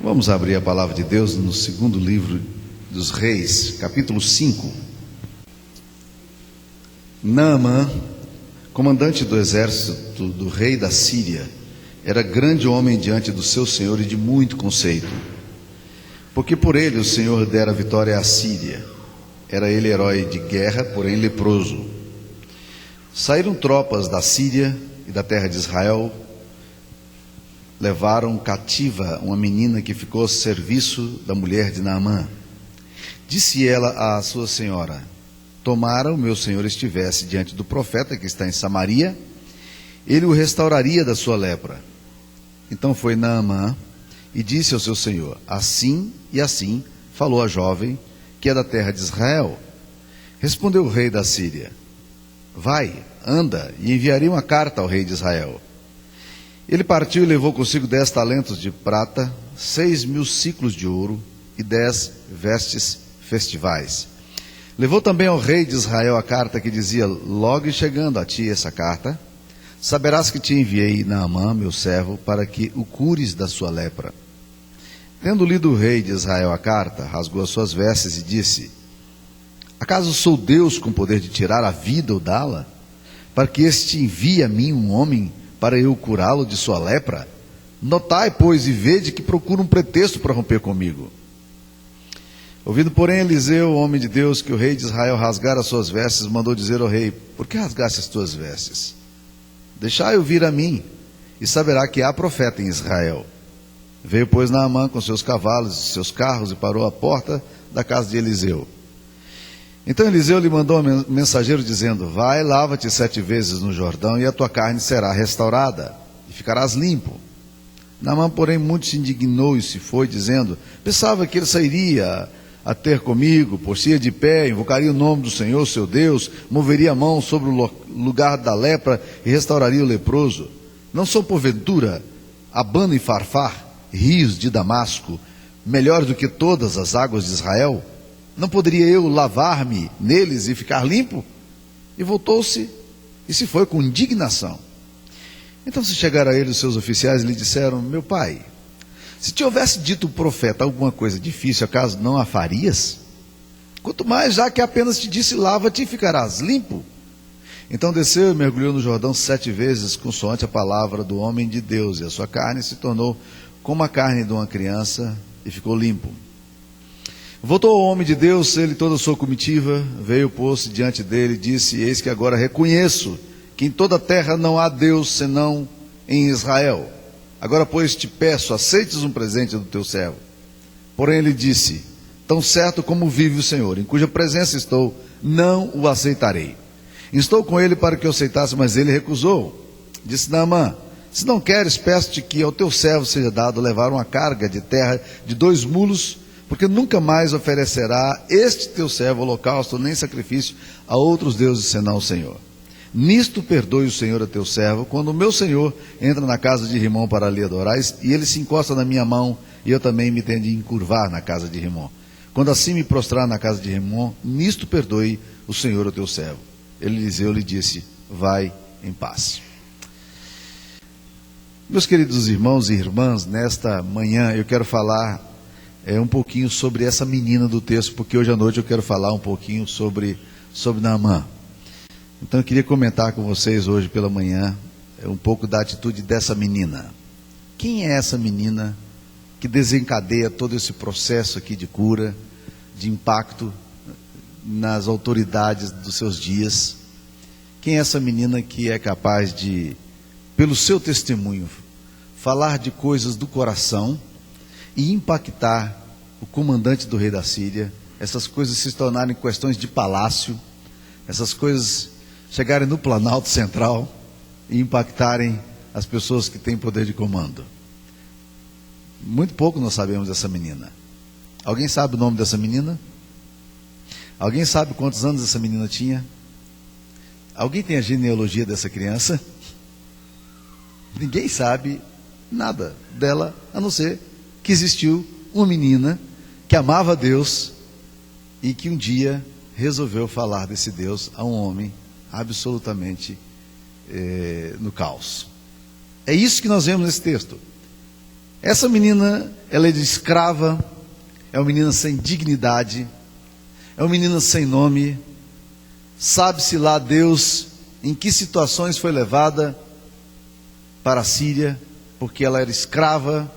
Vamos abrir a palavra de Deus no segundo livro dos Reis, capítulo 5. Naamã, comandante do exército do rei da Síria, era grande homem diante do seu senhor e de muito conceito, porque por ele o Senhor dera vitória à Síria. Era ele herói de guerra, porém leproso. Saíram tropas da Síria e da terra de Israel, levaram cativa uma menina que ficou ao serviço da mulher de Naamã. Disse ela à sua senhora: tomara o meu senhor estivesse diante do profeta que está em Samaria, ele o restauraria da sua lepra. Então foi Naamã e disse ao seu senhor: assim e assim falou a jovem que é da terra de Israel. Respondeu o rei da Síria: vai, anda, e enviarei uma carta ao rei de Israel. Ele partiu e levou consigo 10 talentos de prata, 6.000 siclos de ouro e 10 vestes festivais. Levou também ao rei de Israel a carta que dizia: logo chegando a ti essa carta, saberás que te enviei Naamã, meu servo, para que o cures da sua lepra. Tendo lido o rei de Israel a carta, rasgou as suas vestes e disse: acaso sou Deus com poder de tirar a vida ou dá-la, para que este envie a mim um homem para eu curá-lo de sua lepra? Notai, pois, e vede que procura um pretexto para romper comigo. Ouvindo, porém, Eliseu, o homem de Deus, que o rei de Israel rasgara as suas vestes, mandou dizer ao rei: por que rasgaste as tuas vestes? Deixai-o vir a mim, e saberá que há profeta em Israel. Veio, pois, Naamã com seus cavalos e seus carros, e parou à porta da casa de Eliseu. Então Eliseu lhe mandou um mensageiro dizendo: vai, lava-te 7 vezes no Jordão, e a tua carne será restaurada, e ficarás limpo. Naamã, porém, muito se indignou e se foi, dizendo: pensava que ele sairia a ter comigo, por-se-ia de pé, invocaria o nome do Senhor, seu Deus, moveria a mão sobre o lugar da lepra e restauraria o leproso. Não são, porventura, Abana e Farfar, rios de Damasco, melhores do que todas as águas de Israel? Não poderia eu lavar-me neles e ficar limpo? E voltou-se e se foi com indignação. Então se chegaram a ele os seus oficiais e lhe disseram: meu pai, se te houvesse dito o profeta alguma coisa difícil, acaso não a farias? Quanto mais, já que apenas te disse: lava-te e ficarás limpo. Então desceu e mergulhou no Jordão 7 vezes, consoante a palavra do homem de Deus, e a sua carne se tornou como a carne de uma criança, e ficou limpo. Voltou o homem de Deus, ele e toda a sua comitiva, veio, pôs-se diante dele e disse: eis que agora reconheço que em toda a terra não há Deus senão em Israel. Agora, pois, te peço, aceites um presente do teu servo. Porém ele disse: tão certo como vive o Senhor, em cuja presença estou, não o aceitarei. Estou com ele para que o aceitasse, mas ele recusou. Disse Naamã: se não queres, peço-te que ao teu servo seja dado levar uma carga de terra de 2 mulos, porque nunca mais oferecerá este teu servo holocausto nem sacrifício a outros deuses senão o Senhor. Nisto perdoe o Senhor a teu servo, quando o meu senhor entra na casa de Rimom para lhe adorar, e ele se encosta na minha mão, e eu também me tenho de encurvar na casa de Rimom. Quando assim me prostrar na casa de Rimom, nisto perdoe o Senhor a teu servo. Eliseu lhe disse: vai em paz. Meus queridos irmãos e irmãs, nesta manhã eu quero falar um pouquinho sobre essa menina do texto, porque hoje à noite eu quero falar um pouquinho sobre Naamã. Então eu queria comentar com vocês hoje pela manhã um pouco da atitude dessa menina. Quem é essa menina que desencadeia todo esse processo aqui de cura, de impacto nas autoridades dos seus dias? Quem é essa menina que é capaz de, pelo seu testemunho, falar de coisas do coração e impactar o comandante do rei da Síria, essas coisas se tornarem questões de palácio, essas coisas chegarem no Planalto Central e impactarem as pessoas que têm poder de comando? Muito pouco nós sabemos dessa menina. Alguém sabe o nome dessa menina? Alguém sabe quantos anos essa menina tinha? Alguém tem a genealogia dessa criança? Ninguém sabe nada dela, a não ser que existiu uma menina que amava a Deus e que um dia resolveu falar desse Deus a um homem absolutamente no caos. É isso que nós vemos nesse texto. Essa menina, ela é de escrava, é uma menina sem dignidade, é uma menina sem nome. Sabe-se lá Deus em que situações foi levada para a Síria, porque ela era escrava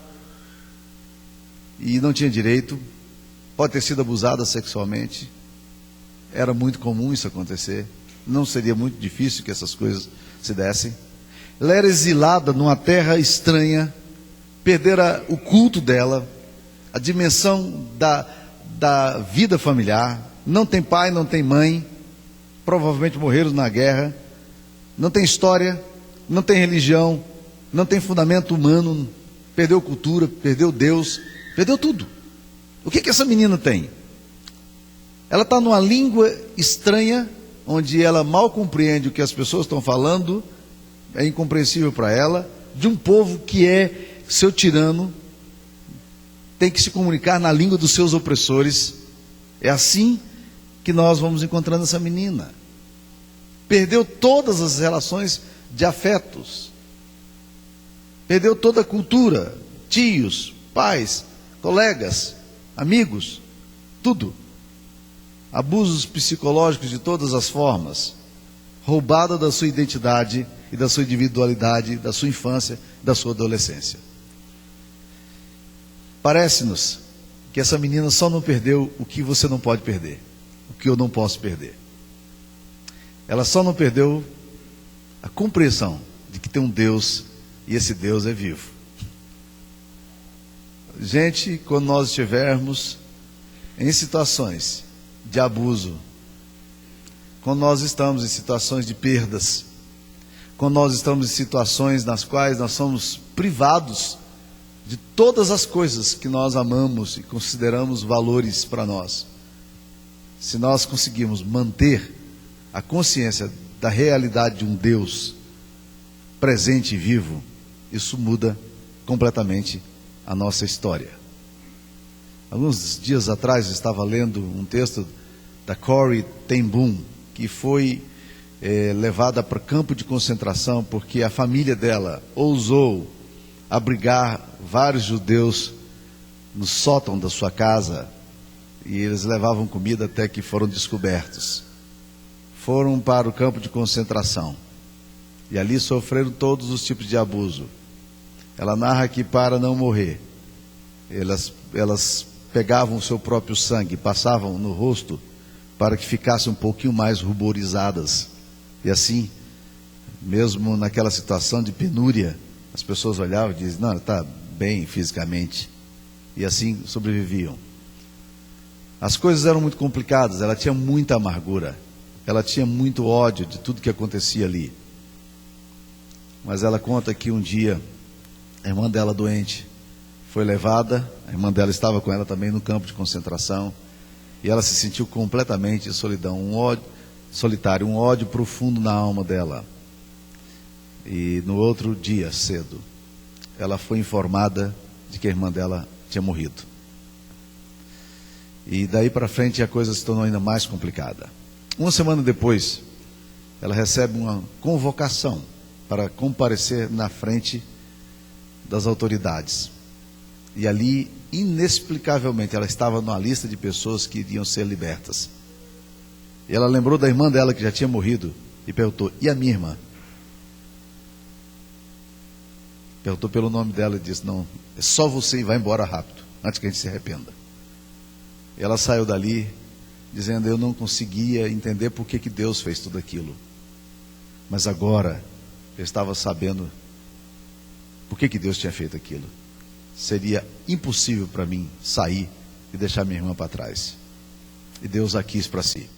e não tinha direito, pode ter sido abusada sexualmente. Era muito comum isso acontecer, não seria muito difícil que essas coisas se dessem. Ela era exilada numa terra estranha, perdera o culto dela, a dimensão da vida familiar, não tem pai, não tem mãe, provavelmente morreram na guerra, não tem história, não tem religião, não tem fundamento humano, perdeu cultura, perdeu Deus, perdeu tudo. O que essa menina tem? Ela está numa língua estranha, onde ela mal compreende o que as pessoas estão falando, é incompreensível para ela, de um povo que é seu tirano, tem que se comunicar na língua dos seus opressores. É assim que nós vamos encontrando essa menina. Perdeu todas as relações de afetos, perdeu toda a cultura, tios, pais, colegas, amigos, tudo. Abusos psicológicos de todas as formas, roubada da sua identidade e da sua individualidade, da sua infância, da sua adolescência. Parece-nos que essa menina só não perdeu o que você não pode perder, o que eu não posso perder. Ela só não perdeu a compreensão de que tem um Deus e esse Deus é vivo. Gente, quando nós estivermos em situações de abuso, quando nós estamos em situações de perdas, quando nós estamos em situações nas quais nós somos privados de todas as coisas que nós amamos e consideramos valores para nós, se nós conseguirmos manter a consciência da realidade de um Deus presente e vivo, isso muda completamente a nossa história. Alguns dias atrás eu estava lendo um texto da Corrie ten Boom, que foi levada para campo de concentração porque a família dela ousou abrigar vários judeus no sótão da sua casa, e eles levavam comida até que foram descobertos. Foram para o campo de concentração e ali sofreram todos os tipos de abuso. Ela narra que, para não morrer, elas pegavam o seu próprio sangue, passavam no rosto para que ficassem um pouquinho mais ruborizadas, e assim, mesmo naquela situação de penúria, as pessoas olhavam e diziam: não, ela está bem fisicamente, e assim sobreviviam. As coisas eram muito complicadas, ela tinha muita amargura, ela tinha muito ódio de tudo que acontecia ali. Mas ela conta que um dia a irmã dela doente foi levada, a irmã dela estava com ela também no campo de concentração, e ela se sentiu completamente em solidão, um ódio solitário, um ódio profundo na alma dela. E no outro dia, cedo, ela foi informada de que a irmã dela tinha morrido. E daí para frente a coisa se tornou ainda mais complicada. Uma semana depois, ela recebe uma convocação para comparecer na frente das autoridades. E ali, inexplicavelmente, ela estava numa lista de pessoas que iriam ser libertas. E ela lembrou da irmã dela que já tinha morrido e perguntou: e a minha irmã? Perguntou pelo nome dela e disse: não, é só você ir, vai embora rápido, antes que a gente se arrependa. E ela saiu dali dizendo: eu não conseguia entender por que Deus fez tudo aquilo, mas agora eu estava sabendo por que Deus tinha feito aquilo. Seria impossível para mim sair e deixar minha irmã para trás, e Deus a quis para si.